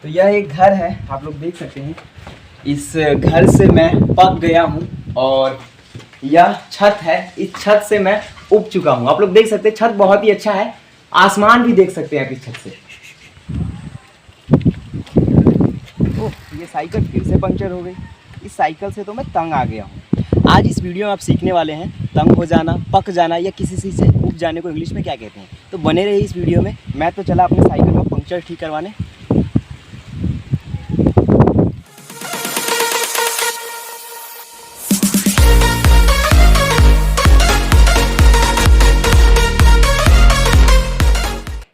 तो यह एक घर है, आप लोग देख सकते हैं। इस घर से मैं पक गया हूँ और यह छत है, इस छत से मैं उब चुका हूँ। आप लोग देख सकते हैं छत बहुत ही अच्छा है, आसमान भी देख सकते हैं आप इस छत से। ओह, ये साइकिल फिर से पंक्चर हो गई। इस साइकिल से तो मैं तंग आ गया हूँ। आज इस वीडियो में आप सीखने वाले हैं तंग हो जाना, पक जाना या किसी चीज़ से उब जाने को इंग्लिश में क्या कहते हैं। तो बने रहिए इस वीडियो में। मैं तो चला अपने साइकिल में पंक्चर ठीक करवाने।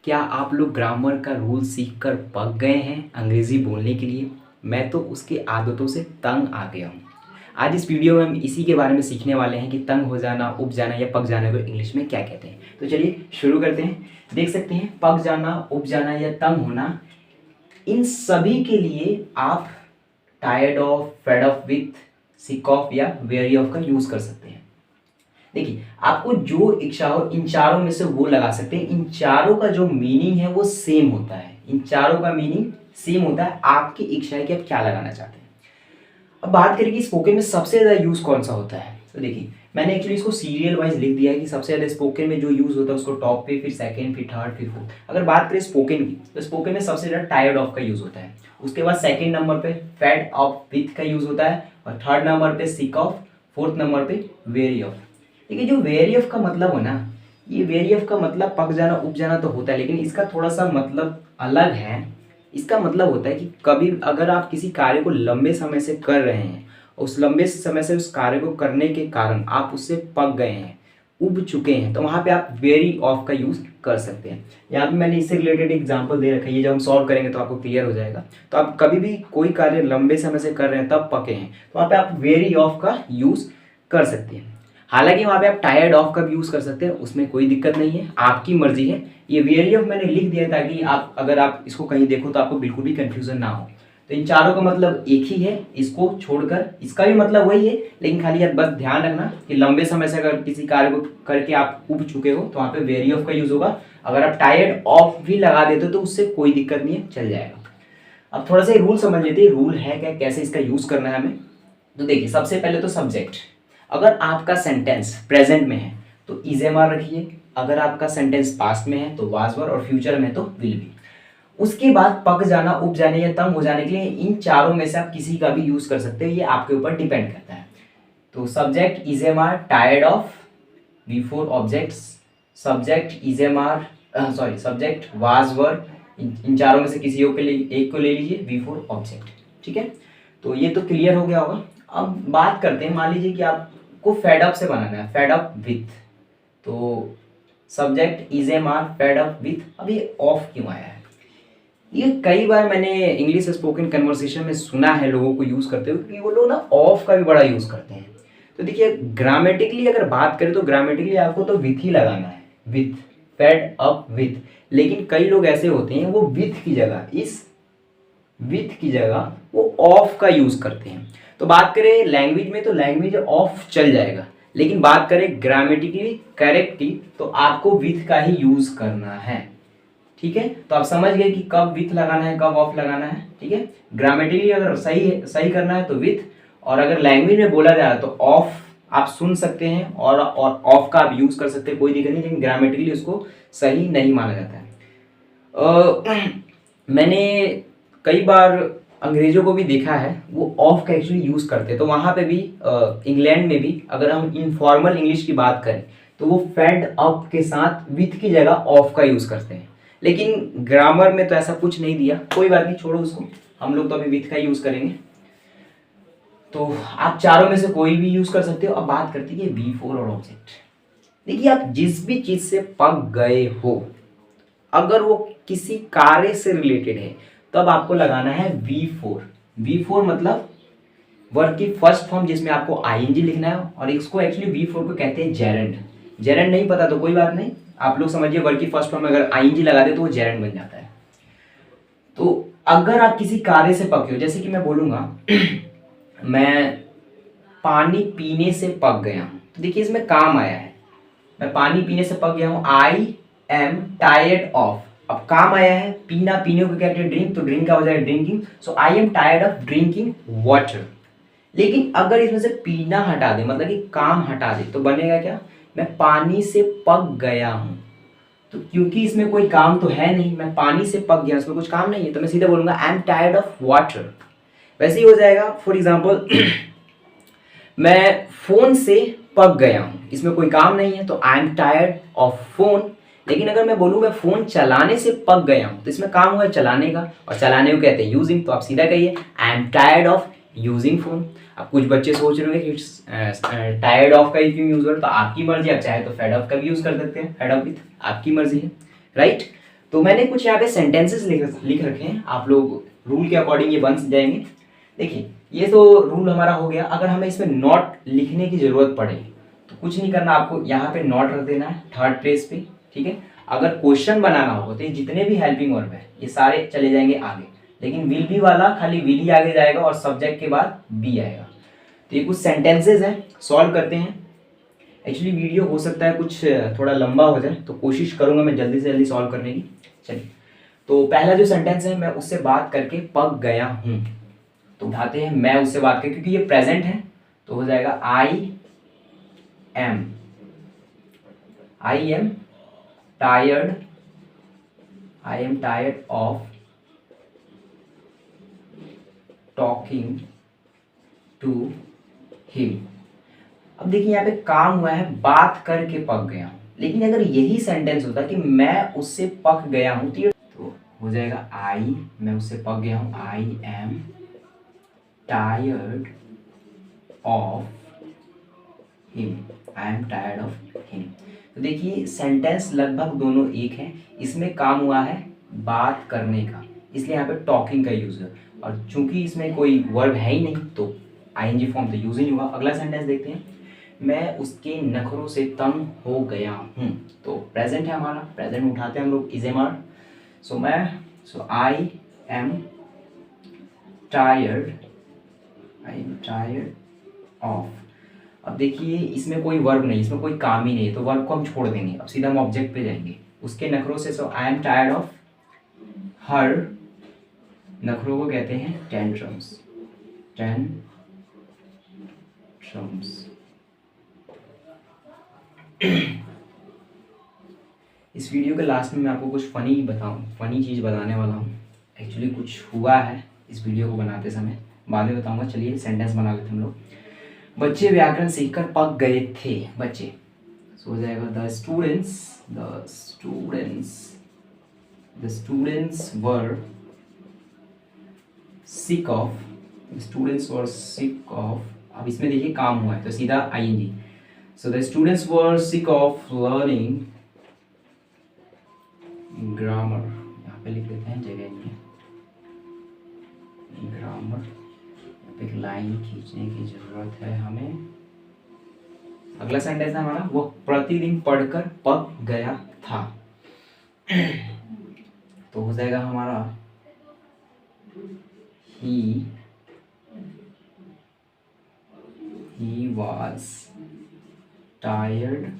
क्या आप लोग ग्रामर का रूल सीखकर पक गए हैं अंग्रेज़ी बोलने के लिए? मैं तो उसकी आदतों से तंग आ गया हूँ। आज इस वीडियो में हम इसी के बारे में सीखने वाले हैं कि तंग हो जाना, उब जाना या पक जाने को इंग्लिश में क्या कहते हैं। तो चलिए शुरू करते हैं। देख सकते हैं पक जाना, उब जाना या तंग होना, इन सभी के लिए आप tired of, fed of with, sick of या वेरी ऑफ का यूज़ कर सकते हैं। देखिए, आपको जो इच्छा हो इन चारों में से वो लगा सकते हैं। इन चारों का जो मीनिंग है वो सेम होता है। इन चारों का मीनिंग सेम होता है। आपकी इच्छा है कि आप क्या लगाना चाहते हैं। अब बात करें कि स्पोकन में सबसे ज़्यादा यूज़ कौन सा होता है। तो देखिए, मैंने एक्चुअली इसको सीरियल वाइज लिख दिया है कि सबसे ज़्यादा स्पोकन में जो यूज़ होता है उसको टॉप पे, फिर सेकंड, फिर थर्ड, फिर फोर्थ। अगर बात करें स्पोकन की, तो स्पोकन में सबसे ज़्यादा टायर्ड ऑफ का यूज़ होता है। उसके बाद सेकंड नंबर पे फेड ऑफ विथ का यूज़ होता है, और थर्ड नंबर पे सिक ऑफ, फोर्थ नंबर पे वेरी ऑफ। देखिए, जो वेरी ऑफ का मतलब हो ना, ये वेरी ऑफ का मतलब पक जाना, उब जाना तो होता है, लेकिन इसका थोड़ा सा मतलब अलग है। इसका मतलब होता है कि कभी अगर आप किसी कार्य को लंबे समय से कर रहे हैं, उस लंबे समय से उस कार्य को करने के कारण आप उससे पक गए हैं, उब चुके हैं, तो वहाँ पे आप वेरी ऑफ का यूज़ कर सकते हैं। यहाँ पे मैंने इससे रिलेटेड एग्जांपल दे रखा है, ये जब हम सॉल्व करेंगे तो आपको क्लियर हो जाएगा। तो आप कभी भी कोई कार्य लंबे समय से कर रहे हैं तब पके हैं, तो वहाँ पे आप वेरी ऑफ का यूज़ कर सकते हैं। हालांकि वहाँ पे आप टायर्ड ऑफ का भी यूज़ कर सकते हैं, उसमें कोई दिक्कत नहीं है, आपकी मर्जी है। ये वेरी ऑफ मैंने लिख दिया ताकि आप अगर आप इसको कहीं देखो तो आपको बिल्कुल भी कंफ्यूजन ना हो। तो इन चारों का मतलब एक ही है, इसको छोड़कर इसका भी मतलब वही है, लेकिन खाली आप बस ध्यान रखना कि लंबे समय से अगर किसी कार्य को करके आप उब चुके हो तो वहाँ पे वेरी ऑफ का यूज़ होगा। अगर आप टायर्ड ऑफ भी लगा देते हो तो उससे कोई दिक्कत नहीं है, चल जाएगा। अब थोड़ा सा रूल समझ लेते हैं, रूल है क्या, कैसे इसका यूज़ करना है हमें। तो देखिए, सबसे पहले तो सब्जेक्ट। अगर आपका सेंटेंस प्रेजेंट में है तो इज एम आर रखिए, अगर आपका सेंटेंस पास्ट में है तो वाज वर, और फ्यूचर में तो विल बी। उसके बाद पक जाना, उब जाने या तंग हो जाने के लिए इन चारों में से आप किसी का भी यूज कर सकते हो, ये आपके ऊपर डिपेंड करता है। तो subject is am are, tired of, before objects, subject is am are, sorry subject was were, इन चारों में से किसी एक को ले लीजिए, बिफोर ऑब्जेक्ट। ठीक है, तो ये तो क्लियर हो गया होगा। अब बात करते हैं, मान लीजिए कि आपको फेड अप से बनाना है, फेड अप विथ। तो subject is am are, fed up with. अब ये ऑफ क्यों आया है? ये कई बार मैंने इंग्लिश स्पोकन कन्वर्सेशन में सुना है लोगों को यूज़ करते हुए कि वो लोग ना ऑफ का भी बड़ा यूज़ करते हैं। तो देखिए, ग्रामेटिकली अगर बात करें तो ग्रामेटिकली आपको तो विथ ही लगाना है, विथ, फेड अप विथ। लेकिन कई लोग ऐसे होते हैं वो विथ की जगह, इस विथ की जगह वो ऑफ का यूज़ करते हैं। तो बात करें लैंग्वेज में तो लैंग्वेज ऑफ चल जाएगा, लेकिन बात करें ग्रामेटिकली करेक्टली तो आपको विथ का ही यूज़ करना है। ठीक है, तो आप समझ गए कि कब विथ लगाना है, कब ऑफ लगाना है। ठीक है, ग्रामेटिकली अगर सही है, सही करना है तो विथ, और अगर लैंग्वेज में बोला जा रहा है तो ऑफ आप सुन सकते हैं और ऑफ का आप यूज कर सकते हैं, कोई दिक्कत नहीं, लेकिन ग्रामेटिकली उसको सही नहीं माना जाता है। मैंने कई बार अंग्रेजों को भी देखा है वो ऑफ का एक्चुअली यूज करते हैं। तो वहां पे भी इंग्लैंड में भी अगर हम इनफॉर्मल इंग्लिश की बात करें तो वो फेड अप के साथ विथ की जगह ऑफ का यूज करते हैं। लेकिन ग्रामर में तो ऐसा कुछ नहीं दिया, कोई बात नहीं, छोड़ो उसको, हम लोग तो अभी विथ का यूज करेंगे। तो आप चारों में से कोई भी यूज कर सकते हो। अब बात करते हैं बी फोर और ऑब्जेक्ट। देखिए, आप जिस भी चीज से पक गए हो, अगर वो किसी कार्य से रिलेटेड है तब आपको लगाना है वी फोर। वी फोर मतलब वर्ब की फर्स्ट फॉर्म जिसमें आपको आईएनजी लिखना है, और इसको एक्चुअली वी फोर को कहते हैं जेरेंड। जेरेंड नहीं पता तो कोई बात नहीं, आप लोग समझिए वर्ब की फर्स्ट फॉर्म में अगर आईएनजी लगा दे तो वो जेरेंड बन जाता है। तो अगर आप किसी कार्य से पके हो, जैसे कि मैं बोलूंगा मैं पानी पीने से पक गया हूं, तो देखिए इसमें काम आया है, मैं पानी पीने से पक गया हूं। आई एम टायर्ड ऑफ, अब काम आया है पीना, पीने को कहते हैं ड्रिंक, तो ड्रिंक का हो जाएगा drinking. So I am tired of drinking water. लेकिन अगर इसमें से पीना हटा दे, मतलब कि काम हटा दे, तो बनेगा क्या, मैं पानी से पक गया हूं। तो क्योंकि इसमें कोई काम तो है नहीं, मैं पानी से पक गया, उसमें कुछ काम नहीं है, तो मैं सीधा बोलूंगा आई एम टायर्ड ऑफ वाटर। वैसे ही हो जाएगा फॉर एग्जाम्पल मैं फोन से पक गया हूं, इसमें कोई काम नहीं है, तो आई एम टायर्ड ऑफ फोन। लेकिन अगर मैं बोलूँ मैं फोन चलाने से पक गया हूं, तो इसमें काम हुआ है चलाने का, और चलाने को कहते हैं यूजिंग, तो आप सीधा कहिए आई am tired of using phone. अब कुछ बच्चे सोच रहे होंगे कि टायर्ड ऑफ का ही क्यों यूज हो, तो आपकी मर्जी, आप चाहे तो फेड ऑफ का भी यूज कर सकते हैं, फेड ऑफ विथ आपकी मर्जी है, राइट। तो मैंने कुछ यहाँ पे सेंटेंसेस लिख रखे हैं, आप लोग रूल के अकॉर्डिंग ये बन जाएंगे। देखिए ये तो रूल हमारा हो गया। अगर हमें इसमें नॉट लिखने की जरूरत पड़े तो कुछ नहीं करना, आपको यहाँ पे नॉट रख देना है थर्ड प्लेस पे, ठीक है। अगर क्वेश्चन बनाना होगा तो ये जितने भी हेल्पिंग वर्ब है ये सारे चले जाएंगे आगे, लेकिन विल बी वाला खाली विल ही आगे जाएगा और सब्जेक्ट के बाद बी आएगा। तो ये कुछ सेंटेंसेस हैं, सॉल्व करते हैं। एक्चुअली वीडियो हो सकता है कुछ थोड़ा लंबा हो जाए, तो कोशिश करूंगा मैं जल्दी से जल्दी सॉल्व करने की। चलिए, तो पहला जो सेंटेंस है, मैं उससे बात करके पक गया हूँ, तो उठाते हैं मैं उससे बात करके, क्योंकि ये प्रेजेंट है तो हो जाएगा I am tired of talking to him. अब देखिए यहाँ पे काम हुआ है बात करके पक गया हूं, लेकिन अगर यही सेंटेंस होता कि मैं उससे पक गया हूं, तो हो जाएगा मैं उससे पक गया हूं, आई एम टायर्ड ऑफ हिम, तो देखिए सेंटेंस लगभग दोनों एक हैं, इसमें काम हुआ है बात करने का, इसलिए यहाँ पे टॉकिंग का यूज है, और चूंकि इसमें कोई वर्ब है ही नहीं तो आईएनजी फॉर्म तो यूज ही नहीं हुआ। अगला सेंटेंस देखते हैं, मैं उसके नखरों से तंग हो गया हूँ, तो प्रेजेंट है हमारा, प्रेजेंट उठाते हैं हम लोग is am are. So I am tired of. अब देखिए इसमें कोई वर्ब नहीं, इसमें कोई काम ही नहीं है, तो वर्ब को हम छोड़ देंगे, अब सीधा हम ऑब्जेक्ट पे जाएंगे, उसके नखरों से। So I am tired of her, नखरों को कहते हैं टेंट्रम्स। इस वीडियो के लास्ट में मैं आपको कुछ फनी चीज़ बताने वाला हूँ। एक्चुअली कुछ हुआ है इस वीडियो को बनाते समय, बाद में बताऊंगा। चलिए सेंटेंस बना लेते हम लोग। बच्चे व्याकरण सीखकर पक गए थे, बच्चे, सो हो जाएगा the students were sick of. अब इसमें देखिए काम हुआ है तो सीधा ING. So the students were sick of learning grammar, यहाँ पे लिख लेते हैं, जगह नहीं है, ग्रामर, एक लाइन खींचने की जरूरत है हमें। अगला सेंटेंस है हमारा, वो प्रतिदिन पढ़कर पक गया था, तो हो जाएगा हमारा he was tired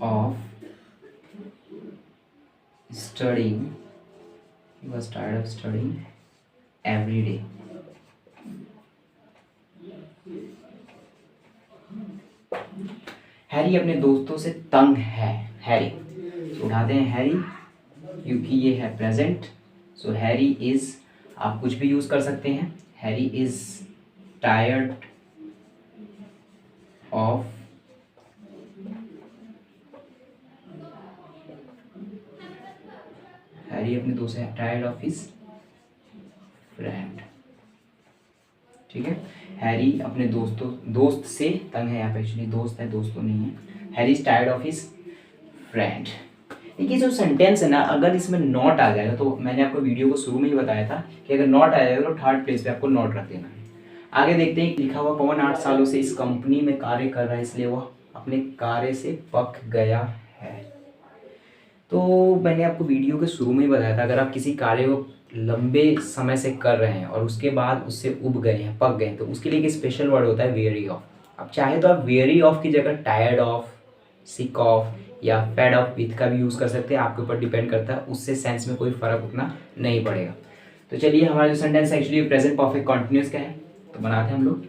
of studying every day। Harry अपने दोस्तों से तंग है, हैरी, तो उठाते हैं हैरी, क्योंकि ये है प्रेजेंट। सो हैरी इज, आप कुछ भी यूज कर सकते हैं, हैरी इज टायर्ड ऑफ अपने दोस्त से टायर्ड ऑफ हिज फ्रेंड, ठीक है। हैरी अपने दोस्त से तंग है, यहाँ पे एक्चुअली दोस्त है, दोस्त तो नहीं है। Harry is tired of his friend. देखिए जो सेंटेंस है ना, अगर इसमें नॉट आ जाएगा, तो मैंने आपको वीडियो को शुरू में ही बताया था कि अगर नॉट आ जाएगा तो थर्ड प्लेस पे आपको नॉट रख देना है। आगे देखते हैं, लिखा हुआ पवन 8 सालों से इस कंपनी में कार्य कर रहा है, इसलिए वह अपने कार्य से पक गया है। तो मैंने आपको वीडियो के शुरू में ही बताया था, अगर आप किसी कार्य को लंबे समय से कर रहे हैं और उसके बाद उससे उब गए हैं, पक गए, तो उसके लिए एक स्पेशल वर्ड होता है वेरी ऑफ। अब चाहे तो आप वेरी ऑफ की जगह टायर्ड ऑफ, सिक ऑफ या फेड अप विथ का भी यूज़ कर सकते हैं, आपके ऊपर डिपेंड करता है, उससे सेंस में कोई फ़र्क उतना नहीं पड़ेगा। तो चलिए हमारा जो sentence actually present perfect continuous का है, तो बनाते हैं हम लोग।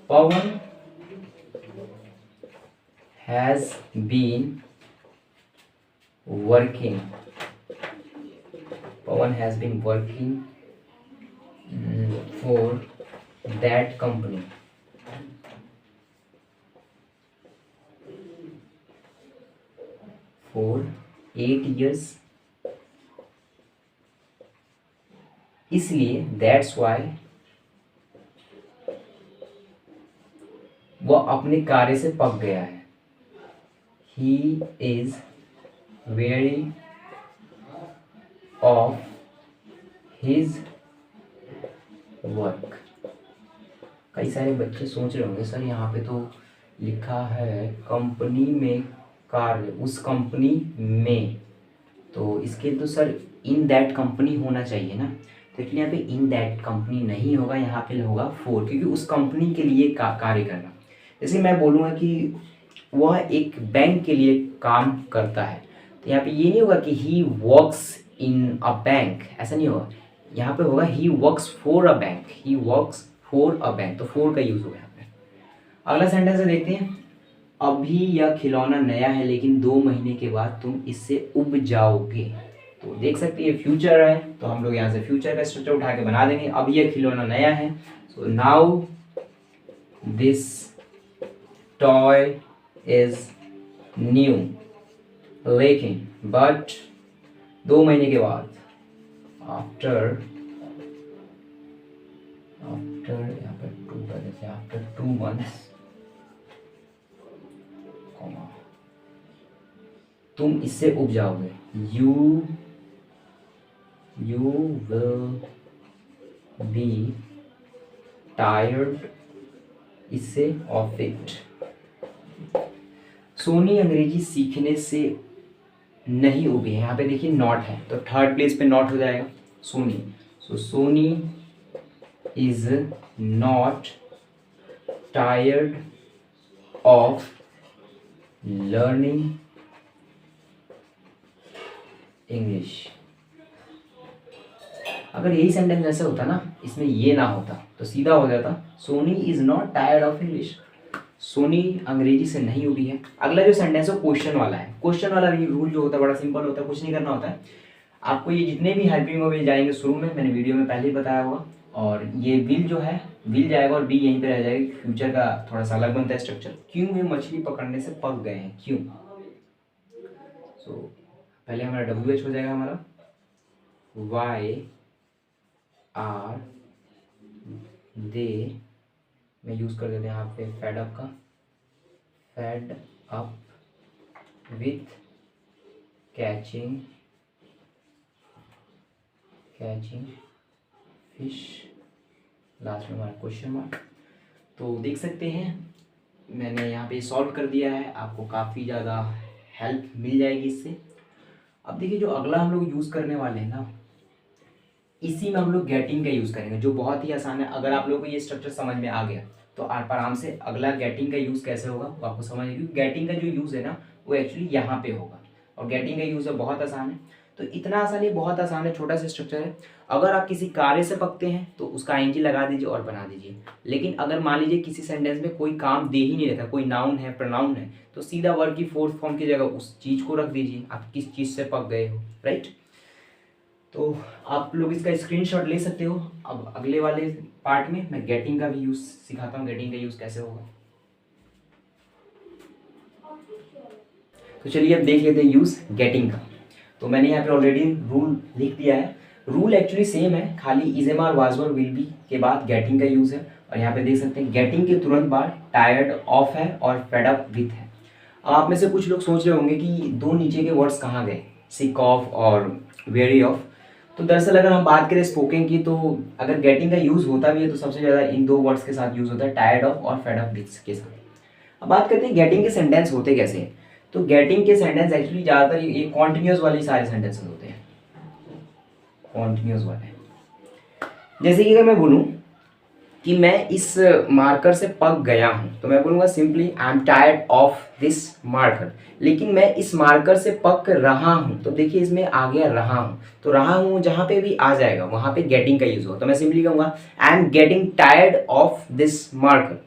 Pawan has been working, Pawan has been working for that company for 8 years, इसलिए that's why वह अपने कार्य से पक गया है। He is weary of his work। कई सारे बच्चे सोच रहे होंगे सर यहाँ पे तो लिखा है कंपनी में कार्य, उस कंपनी में, तो इसके लिए तो सर इन दैट कंपनी होना चाहिए ना। तो इसलिए यहाँ पे इन दैट कंपनी नहीं होगा, यहाँ पे होगा फॉर, क्योंकि उस कंपनी के लिए कार्य करना। जैसे मैं बोलूँगा कि वह एक बैंक के लिए काम करता है, तो यहाँ पे ये नहीं होगा कि he works in a bank, ऐसा नहीं होगा। यहाँ पे होगा he works for a bank, he works for a bank, तो फॉर का यूज़ होगा यहाँ पे। अगला सेंटेंस है, देखते हैं। अभी यह खिलौना नया है लेकिन 2 महीने के बाद तुम इससे उब जाओगे। तो देख सकते हैं फ्यूचर है, तो हम लोग यहाँ से फ्यूचर का स्ट्रक्चर उठा के बना देंगे। अब यह खिलौना नया है, so now this toy is new, लेकिन बट 2 महीने के बाद, आफ्टर यहाँ पर 2 कर देते हैं, आफ्टर 2 months तुम इससे उब जाओगे। यू विल बी टायर्ड इससे ऑफ इट। सोनी अंग्रेजी सीखने से नहीं उबी है, यहाँ पे देखिए नॉट है, तो थर्ड प्लेस पे नॉट हो जाएगा Soni. So Soni is not tired of learning English. अगर यही सेंटेंस ऐसे होता ना, इसमें ये ना होता, तो सीधा हो जाता Soni is not tired of English, Soni अंग्रेजी से नहीं उबी है। अगला जो सेंटेंस है क्वेश्चन वाला है। क्वेश्चन वाला रूल जो होता है बड़ा सिंपल होता है, कुछ नहीं करना होता है आपको। ये जितने भी हेल्पिंग वर्ब जाएंगे शुरू में, मैंने वीडियो में पहले ही बताया होगा, और ये विल जो है विल जाएगा और बी यहीं पे रह जाएगा। फ्यूचर का थोड़ा सा अलग बनता है स्ट्रक्चर। क्यों वे मछली पकड़ने से पक गए हैं, क्यों। सो पहले हमारा WH हो जाएगा हमारा, वाई आर दे, मैं यूज़ कर देते हैं यहाँ पे फेड अप का, fade up with catching fish, last में हमारा क्वेश्चन मार्क। तो देख सकते हैं मैंने यहाँ पे सॉल्व कर दिया है, आपको काफ़ी ज़्यादा हेल्प मिल जाएगी इससे। अब देखिए जो अगला हम लोग यूज़ करने वाले हैं ना, इसी में हम लोग गेटिंग का यूज़ करेंगे, जो बहुत ही आसान है। अगर आप लोगों को ये स्ट्रक्चर समझ में आ गया तो आप आराम से अगला गेटिंग का यूज़ कैसे होगा वो आपको समझ आएगी। क्योंकि गेटिंग का जो यूज़ है ना वो एक्चुअली यहाँ पे होगा, और गेटिंग का यूज़ है बहुत आसान है। तो इतना आसान है, बहुत आसान है, छोटा सा स्ट्रक्चर है। अगर आप किसी कार्य से पकते हैं तो उसका ING लगा दीजिए और बना दीजिए। लेकिन अगर मान लीजिए किसी सेंटेंस में कोई काम दे ही नहीं रहता, कोई नाउन है, प्रोनाउन है, तो सीधा वर्ब की फोर्थ फॉर्म की जगह उस चीज़ को रख दीजिए, आप किस चीज़ से पक गए हो, राइट। तो आप लोग इसका स्क्रीनशॉट ले सकते हो। अब अगले वाले पार्ट में मैं गेटिंग का भी यूज़ सिखाता हूँ, गेटिंग का यूज़ कैसे होगा। तो चलिए अब देख लेते हैं यूज़ गेटिंग का। तो मैंने यहाँ पे ऑलरेडी रूल लिख दिया है। रूल एक्चुअली सेम है, खाली is am are was were will be के बाद गेटिंग का यूज़ है। और यहाँ पे देख सकते हैं गेटिंग के तुरंत बाद टायर्ड ऑफ है और फेड अप विथ है। अब आप में से कुछ लोग सोच रहे होंगे कि दो नीचे के वर्ड्स कहाँ गए, सिक ऑफ और वेरी ऑफ। तो दरअसल अगर हम बात करें स्पोकन की, तो अगर गेटिंग का यूज़ होता भी है तो सबसे ज़्यादा इन दो वर्ड्स के साथ यूज़ होता है, टायर्ड ऑफ और फेड अप विथ के साथ। अब बात करते हैं गेटिंग के सेंटेंस होते कैसे हैं। तो गेटिंग के सेंटेंस एक्चुअली ज़्यादातर ये कॉन्टिन्यूस वाले सारे सेंटेंसेस होते हैं, कॉन्टिन्यूस वाले। जैसे कि अगर मैं बोलूँ कि मैं इस मार्कर से पक गया हूँ, तो मैं बोलूँगा simply I am tired of this marker. लेकिन मैं इस मार्कर से पक रहा हूँ, तो देखिए इसमें आ गया रहा हूँ, तो रहा हूँ जहाँ पे भी आ जाएगा वहाँ पे गेटिंग का यूज़ होगा, तो मैं सिंपली कहूँगा I am getting tired of this marker.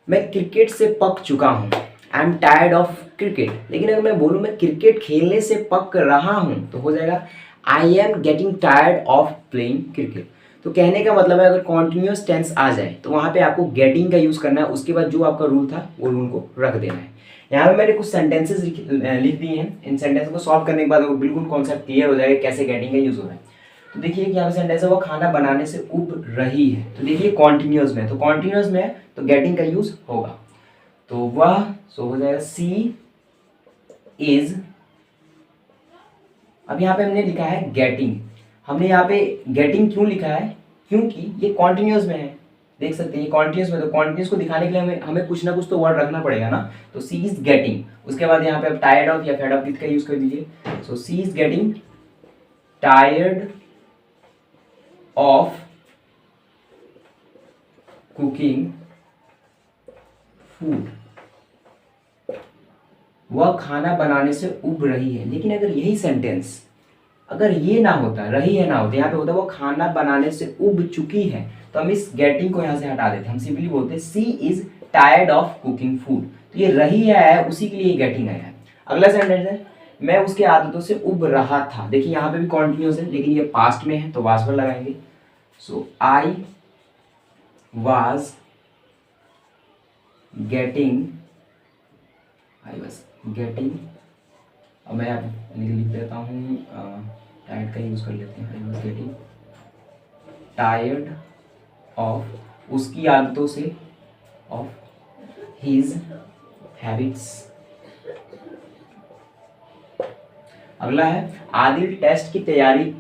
मैं क्रिकेट से पक चुका हूँ, आई एम टायर्ड ऑफ क्रिकेट। लेकिन अगर मैं बोलूँ मैं क्रिकेट खेलने से पक रहा हूँ, तो हो जाएगा I am getting tired of playing cricket. तो कहने का मतलब है अगर कॉन्टिन्यूस टेंस आ जाए तो वहाँ पे आपको गेटिंग का यूज़ करना है, उसके बाद जो आपका रूल था वो रूल को रख देना है। यहाँ पे मैंने कुछ सेंटेंसेस लिख दिए हैं, इन सेंटेंस को सॉल्व करने के बाद आपको बिल्कुल कॉन्सेप्ट क्लियर हो जाएगा कैसे गेटिंग का यूज़ हो रहा है। तो देखिए कि यहाँ पे सेंटेंस है वो खाना बनाने से उब रही है, तो देखिए कॉन्टिन्यूस में, तो कॉन्टिन्यूस में है तो गेटिंग का यूज़ होगा, तो वह सो हो जाएगा सी इज। अब यहाँ पे हमने लिखा है गेटिंग, हमने यहाँ पे गेटिंग क्यों लिखा है, क्योंकि ये कॉन्टिन्यूस में है, देख सकते हैं ये कॉन्टिन्यूस में, तो कॉन्टिन्यूस को दिखाने के लिए हमें कुछ ना कुछ तो वर्ड रखना पड़ेगा ना, तो सी इज गेटिंग, उसके बाद यहाँ पे आप टायर्ड ऑफ या फेड ऑफ विथ का यूज कर दीजिए, so she is getting tired of cooking food, वह खाना बनाने से उब रही है। लेकिन अगर यही सेंटेंस अगर ये ना होता, रही है ना होता, यहाँ पे होता वो खाना बनाने से उब चुकी है, तो हम इस गेटिंग को यहाँ से हटा देते, हम सिंपली बोलते she is tired of cooking food. तो ये रही है उसी के लिए गेटिंग आया है। अगला सेंटेंस है मैं उसके आदतों से उब रहा था, देखिए यहाँ पे भी कॉन्टिन्यूस है लेकिन ये पास्ट में है तो वाज पर लगाएंगे, सो आई वाज गेटिंग, अब मैं लिख देता हूँ, टायर्ड का यूज़ कर लेते हैं, I was getting tired of उसकी आदतों से, ऑफ हिज हैबिट्स। अगला है आदिल टेस्ट की तैयारी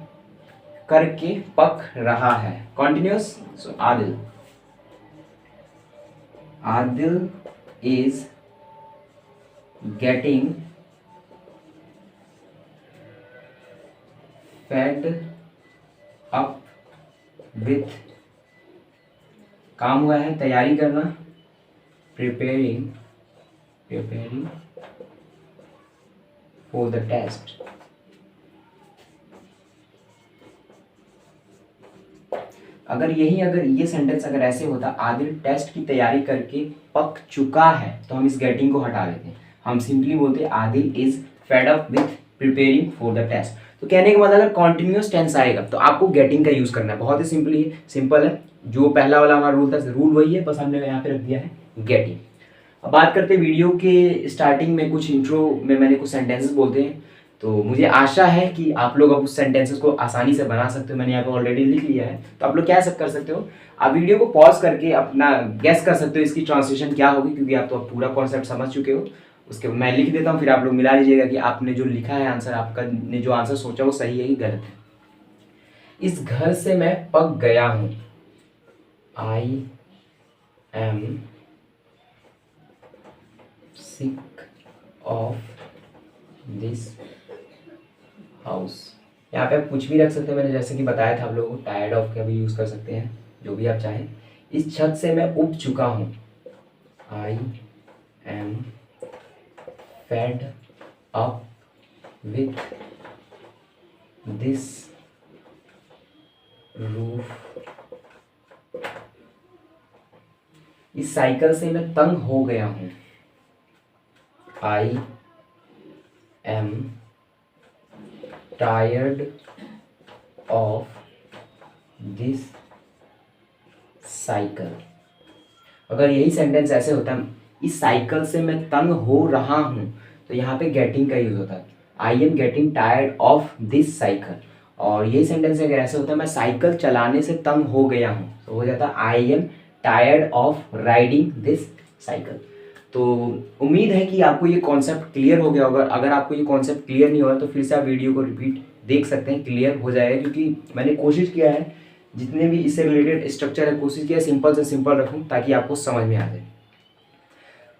करके पक रहा है, continuous, so Adil is getting fade up with, काम हुआ है तैयारी करना, प्रिपेयरिंग फॉर द टेस्ट। अगर ये सेंटेंस अगर ऐसे होता आदिल टेस्ट की तैयारी करके पक चुका है, तो हम इस गेटिंग को हटा देते हैं, हम सिंपली बोलते Adil is fed up with preparing for the test. तो कहने के बाद अगर कॉन्टिन्यूस टेंस आएगा तो आपको गेटिंग का यूज करना है, बहुत ही सिंपल है, जो पहला वाला हमारा रूल था रूल वही है, बस हमने यहाँ पे रख दिया है गेटिंग। अब बात करते हैं वीडियो के स्टार्टिंग में कुछ इंट्रो में मैंने कुछ सेंटेंसेस बोलते हैं, तो मुझे आशा है कि आप लोग अब उस सेंटेंसेस को आसानी से बना सकते हो, मैंने यहाँ पे ऑलरेडी लिख लिया है, तो आप लोग क्या कर सकते हो, आप वीडियो को पॉज करके अपना गेस कर सकते हो इसकी ट्रांसलेशन क्या होगी, क्योंकि आप तो अब पूरा कॉन्सेप्ट समझ चुके हो। उसके मैं लिख देता हूँ, फिर आप लोग मिला लीजिएगा कि आपने जो लिखा है आंसर, आपका ने जो आंसर सोचा वो सही है कि गलत है। इस घर से मैं पक गया हूँ, I am sick of this house. यहाँ पे आप कुछ भी रख सकते हैं, मैंने जैसे कि बताया था आप लोगों को, टायर्ड ऑफ का भी यूज़ कर सकते हैं, जो भी आप चाहें। इस छत से मैं उब चुका हूँ, I am fed up with this roof. इस साइकिल से मैं तंग हो गया हूँ, आई am tired of this cycle. अगर यही सेंटेंस ऐसे होता, इस साइकिल से मैं तंग हो रहा हूँ, तो यहाँ पे गेटिंग का यूज होता है, I am getting tired of this cycle. और यही सेंटेंस अगर ऐसे होता है मैं साइकिल चलाने से तंग हो गया हूँ, तो हो जाता आई am tired of riding this cycle. तो उम्मीद है कि आपको ये कॉन्सेप्ट क्लियर हो गया होगा। अगर आपको ये कॉन्सेप्ट क्लियर नहीं हुआ तो फिर से आप वीडियो को रिपीट देख सकते हैं, क्लियर हो जाएगा, क्योंकि मैंने कोशिश किया है जितने भी इससे रिलेटेड स्ट्रक्चर है कोशिश किया सिंपल से सिंपल रखूं ताकि आपको समझ में आ जाए।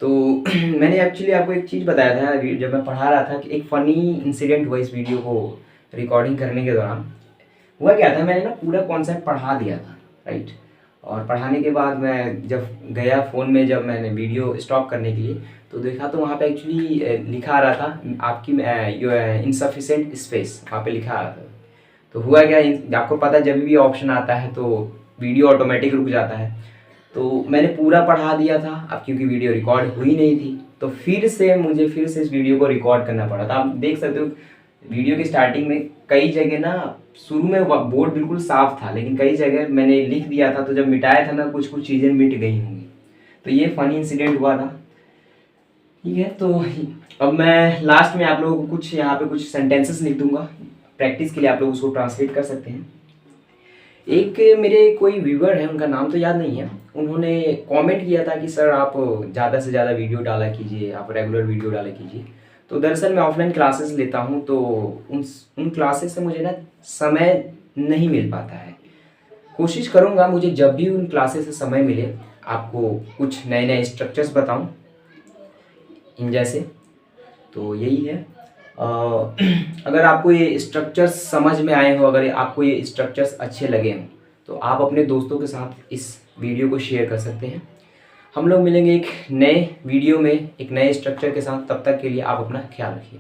तो मैंने एक्चुअली आपको एक चीज़ बताया था जब मैं पढ़ा रहा था कि एक फ़नी इंसिडेंट हुआ इस वीडियो को रिकॉर्डिंग करने के दौरान। हुआ क्या था, मैंने ना पूरा कॉन्सेप्ट पढ़ा दिया था, राइट, और पढ़ाने के बाद मैं जब गया फ़ोन में, जब मैंने वीडियो स्टॉप करने के लिए, तो देखा तो वहाँ पे एक्चुअली लिखा आ रहा था आपकी इनसफिशेंट स्पेस, वहाँ पे लिखा आ रहा था। तो हुआ क्या, आपको पता है जब भी ऑप्शन आता है तो वीडियो ऑटोमेटिक रुक जाता है। तो मैंने पूरा पढ़ा दिया था, अब क्योंकि वीडियो रिकॉर्ड हुई नहीं थी तो मुझे फिर से इस वीडियो को रिकॉर्ड करना पड़ा था। आप देख सकते हो वीडियो की स्टार्टिंग में कई जगह ना, शुरू में बोर्ड बिल्कुल साफ था लेकिन कई जगह मैंने लिख दिया था, तो जब मिटाया था ना कुछ कुछ चीज़ें मिट गई होंगी। तो ये फनी इंसिडेंट हुआ था। ठीक है, तो अब मैं लास्ट में आप लोगों को कुछ यहाँ पे कुछ सेंटेंसेस लिख दूंगा, प्रैक्टिस के लिए आप लोग उसको ट्रांसलेट कर सकते हैं। एक मेरे कोई व्यूअर है, उनका नाम तो याद नहीं है, उन्होंने कमेंट किया था कि सर आप ज़्यादा से ज़्यादा वीडियो डाला कीजिए, आप रेगुलर वीडियो डाला कीजिए। तो दरअसल मैं ऑफलाइन क्लासेस लेता हूँ, तो उन क्लासेस से मुझे ना समय नहीं मिल पाता है। कोशिश करूँगा मुझे जब भी उन क्लासेस से समय मिले आपको कुछ नए नए स्ट्रक्चर्स बताऊँ इन जैसे। तो यही है। अगर आपको ये स्ट्रक्चर्स समझ में आए हो, अगर आपको ये स्ट्रक्चर्स अच्छे लगे हों, तो आप अपने दोस्तों के साथ इस वीडियो को शेयर कर सकते हैं। हम लोग मिलेंगे एक नए वीडियो में एक नए स्ट्रक्चर के साथ, तब तक के लिए आप अपना ख्याल रखिए।